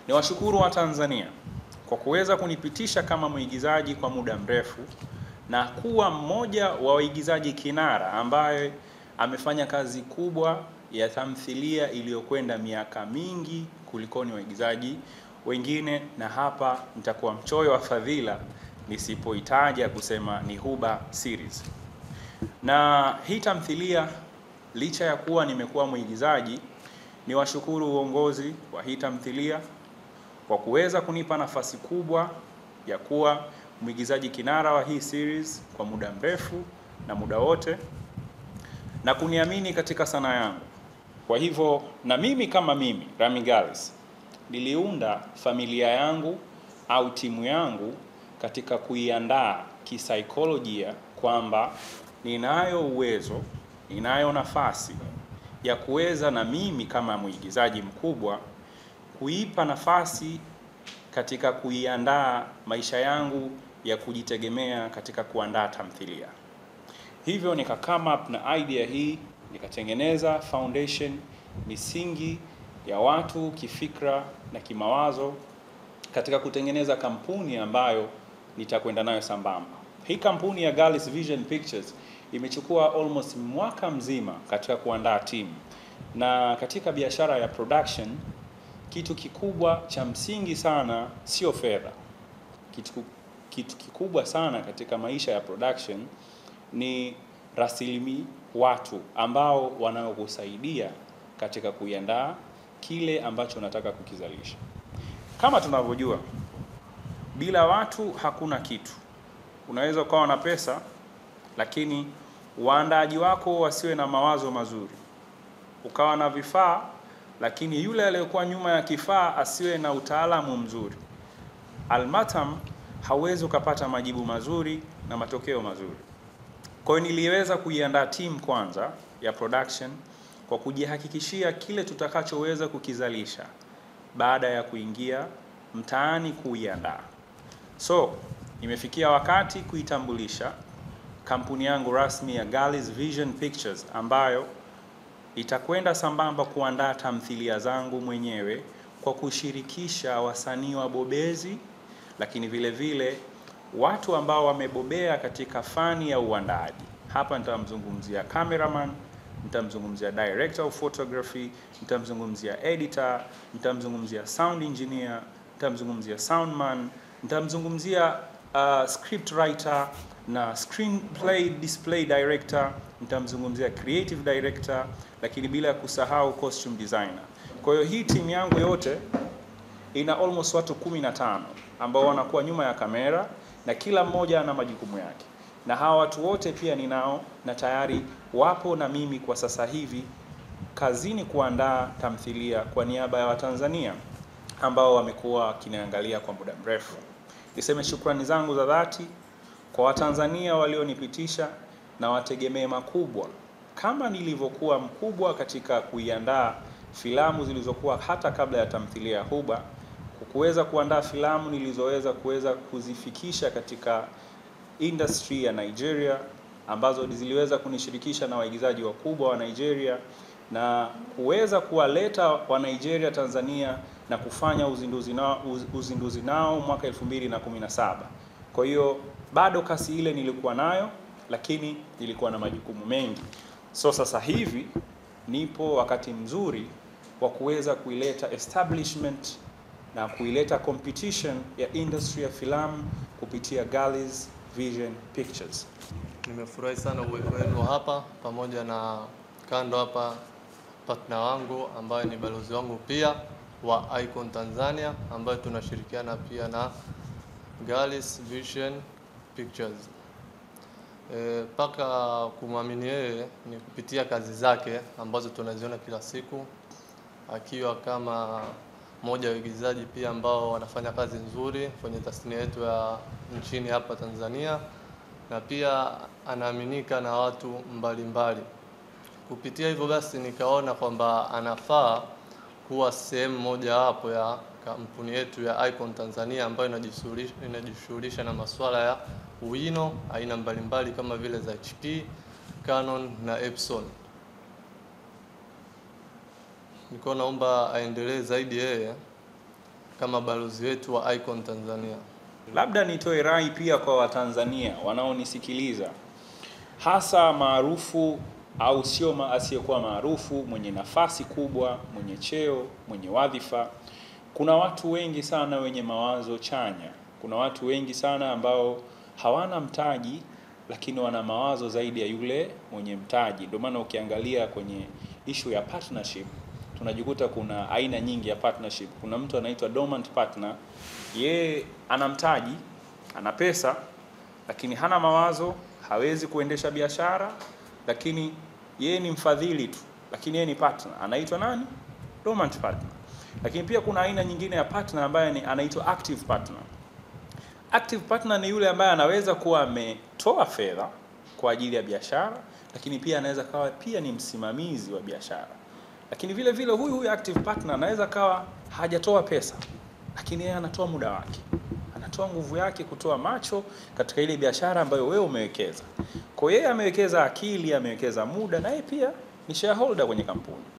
Niwashukuru wa Tanzania kwa kuweza kunipitisha kama mwigizaji kwa muda mrefu na kuwa mmoja wa waigizaji kinara ambaye amefanya kazi kubwa ya tamthilia iliyokwenda miaka mingi kulikoni waigizaji wengine, na hapa nitakuwa mchoyo wa fadhila nisipoitaja kusema ni Huba series. Na hii tamthilia, licha ya kuwa nimekuwa mwigizaji, ni washukuru uongozi wa hii tamthilia kwa kuweza kunipa nafasi kubwa ya kuwa mwigizaji kinara wa hii series kwa muda mrefu na muda wote, na kuniamini katika sanaa yangu. Kwa hivyo na mimi kama mimi Rami Gallis niliunda familia yangu au timu yangu katika kuiandaa kisaikolojia kwamba ninayo uwezo, ninayo nafasi ya kuweza na mimi kama mwigizaji mkubwa kuipa nafasi katika kuiandaa maisha yangu ya kujitegemea katika kuandaa tamthilia. Hivyo nika come up na idea hii, nikatengeneza foundation, misingi ya watu kifikra na kimawazo katika kutengeneza kampuni ambayo nitakwenda nayo sambamba. Hii kampuni ya Gallis Vision Pictures imechukua almost mwaka mzima katika kuandaa timu, na katika biashara ya production kitu kikubwa cha msingi sana sio fedha. Kitu kikubwa sana katika maisha ya production ni rasilimali watu ambao wanaokusaidia katika kuiandaa kile ambacho unataka kukizalisha. Kama tunavyojua, bila watu hakuna kitu. Unaweza ukawa na pesa lakini waandaaji wako wasiwe na mawazo mazuri. Ukawa na vifaa lakini yule aliyekuwa nyuma ya kifaa asiwe na utaalamu mzuri. Almatam hauwezi ukapata majibu mazuri na matokeo mazuri. Kwa hiyo niliweza kuiandaa team kwanza ya production kwa kujihakikishia kile tutakachoweza kukizalisha baada ya kuingia mtaani kuiandaa. So, imefikia wakati kuitambulisha kampuni yangu rasmi ya Gallis Vision Pictures ambayo itakwenda sambamba kuandaa tamthilia zangu mwenyewe kwa kushirikisha wasanii wabobezi, lakini vile vile watu ambao wamebobea katika fani ya uandaaji. Hapa nitamzungumzia cameraman, nitamzungumzia director of photography, nitamzungumzia editor, nitamzungumzia sound engineer, nitamzungumzia soundman, nitamzungumzia script writer na screenplay display director, nitamzungumzia creative director, lakini bila kusahau costume designer. Kwa hiyo hii timu yangu yote ina almost watu 15 ambao wanakuwa nyuma ya kamera na kila mmoja ana majukumu yake. Na hawa watu wote pia ninao na tayari wapo na mimi kwa sasa hivi kazini kuandaa tamthilia kwa niaba ya Watanzania ambao wamekuwa wakiniangalia kwa muda mrefu. Niseme shukrani zangu za dhati kwa Watanzania walionipitisha na wategemee makubwa kama nilivyokuwa mkubwa katika kuiandaa filamu zilizokuwa hata kabla ya tamthilia ya Huba, kuweza kuandaa filamu nilizoweza kuzifikisha katika industry ya Nigeria ambazo ziliweza kunishirikisha na waigizaji wakubwa wa Nigeria na kuweza kuwaleta wa Nigeria Tanzania na kufanya uzinduzi nao mwaka 2017. Kwa hiyo bado kasi ile nilikuwa nayo, lakini nilikuwa na majukumu mengi. So sasa hivi nipo wakati mzuri wa kuweza kuileta establishment na kuileta competition ya industry ya filamu kupitia Gallis Vision Pictures. Nimefurahi sana uwepo wenu hapa pamoja na kando hapa partner wangu ambaye ni balozi wangu pia wa Icon Tanzania ambaye tunashirikiana pia na Gallis Vision Pictures. Paka kumwamini yeye ni kupitia kazi zake ambazo tunaziona kila siku, akiwa kama mmoja wa waigizaji pia ambao wanafanya kazi nzuri kwenye tasnia yetu ya nchini hapa Tanzania, na pia anaaminika na watu mbalimbali. Kupitia hivyo basi nikaona kwamba anafaa kuwa sehemu moja wapo ya kampuni yetu ya Icon Tanzania ambayo inajishughulisha na masuala ya uwino aina mbalimbali kama vile za HP, Canon na Epson. Niko naomba aendelee zaidi yeye kama balozi wetu wa Icon Tanzania. Labda nitoe rai pia kwa Watanzania wanaonisikiliza, hasa maarufu au sio asiyekuwa maarufu, mwenye nafasi kubwa, mwenye cheo, mwenye wadhifa. Kuna watu wengi sana wenye mawazo chanya. Kuna watu wengi sana ambao hawana mtaji lakini wana mawazo zaidi ya yule mwenye mtaji. Ndio maana ukiangalia kwenye issue ya partnership, tunajikuta kuna aina nyingi ya partnership. Kuna mtu anaitwa dormant partner, yeye ana mtaji, ana pesa, lakini hana mawazo, hawezi kuendesha biashara, lakini yeye ni mfadhili tu, lakini yeye ni partner. Anaitwa nani? Dormant partner. Lakini pia kuna aina nyingine ya partner ambaye anaitwa active partner. Active partner ni yule ambaye anaweza kuwa ametoa fedha kwa ajili ya biashara, lakini pia anaweza kawa pia ni msimamizi wa biashara. Lakini vile vile huyu active partner anaweza kawa hajatoa pesa, lakini yeye anatoa muda wake, anatoa nguvu yake kutoa macho katika ile biashara ambayo wewe umewekeza. Kwa hiyo yeye amewekeza akili, amewekeza muda, na yeye pia ni shareholder kwenye kampuni.